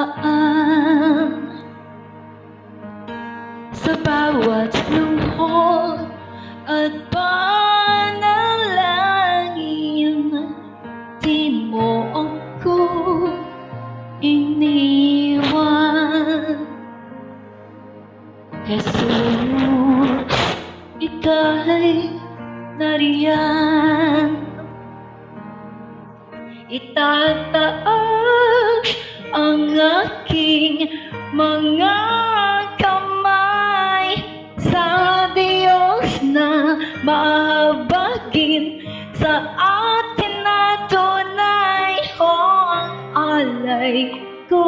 daan. Sa bawat lungkot at panalangin, di mo ako iniwan. Jesus, ika'y nariyan. Itataas ang aking mga kamay sa Diyos na mahabagin sa atin na tunay. Ang alay ko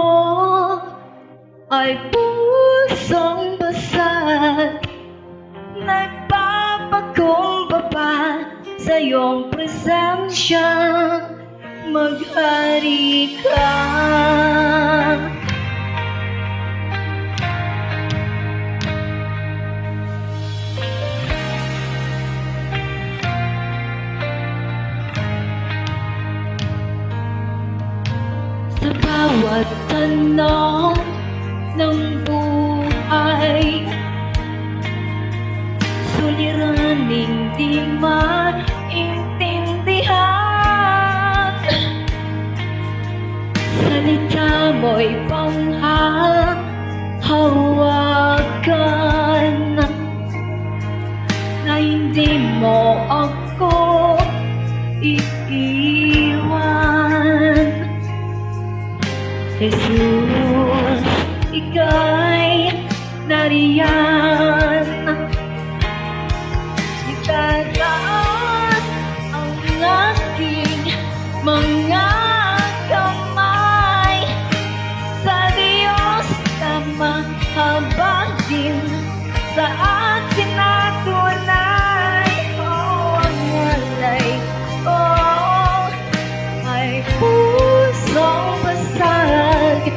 ay pusong basag, nagpapakumbaba sa iyong presensya. Maghari ka. Sa bawat tanong ng buhay, suliraning di maintindihan, salita mo'y panghahawakan, na hindi mo ako iiwan. Jesus, ika'y nariyan. Itataas ang aking mga kamay sa Diyos na mahabagin sa atin na tunay. Ang alay ko ay pusong basag,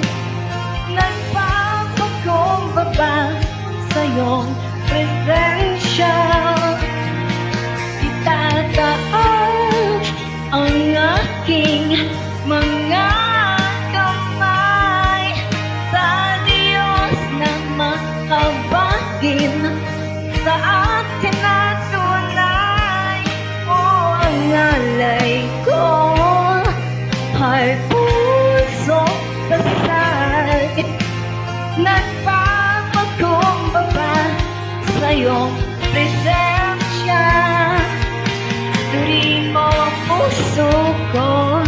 nagpapakumbaba sa iyong presensya. Itataas ang aking mga kamay sa Diyos na mahabagin sa atin na tunay. Ang alay ko ay pusong basag, nagpapakumbaba sa iyong presensya. Suriin mo ang puso ko,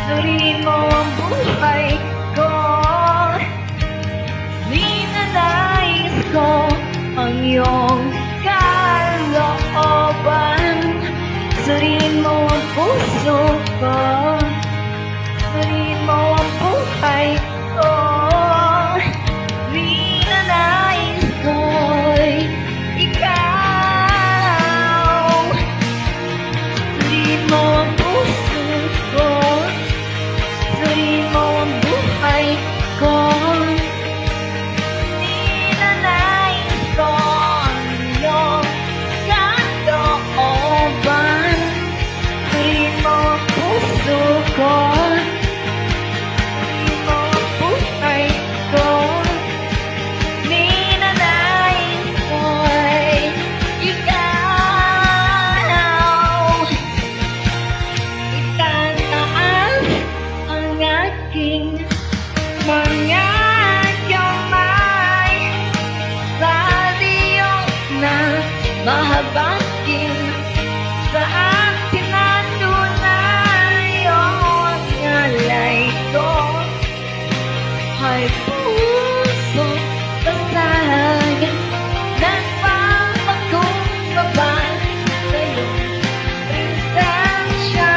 suriin mo ang buhay ko. Ninanais ko ang iyong kalooban. Suriin mo ang puso ko, suriin mo ang buhay ko. Ninanais ko'y ikaw. Suriin mo ang puso ko, suriin mo ang buhay ko. Ninanais ko ang iyong kalooban. Suriin mo ang puso ko, suriin mo ang buhay ko. Ninanais ko'y ikaw. Itataas ang aking mga kamay sa Diyos na mahabagin sa atin na tunay. Ang alay ko ay pusong basag, nagpapakumbaba sa iyong presensya.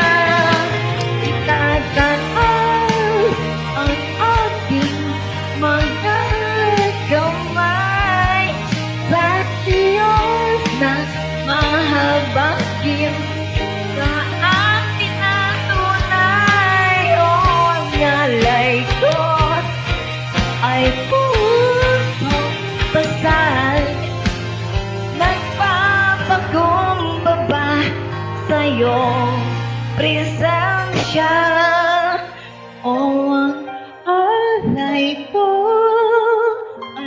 Itataas ang aking mga kamay sa Diyos na mahabagin sa atin na tunay. Ang alay ko ay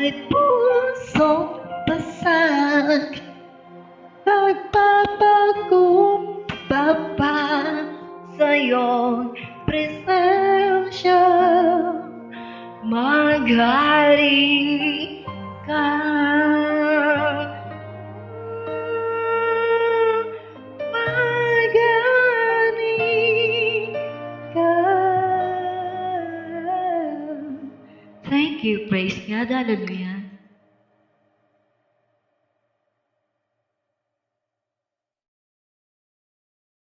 Ngunit pusong basag, nagpapakumbaba sa iyong presensya. Maghari ka, maghari ka. Thank you. Praise God. Hallelujah.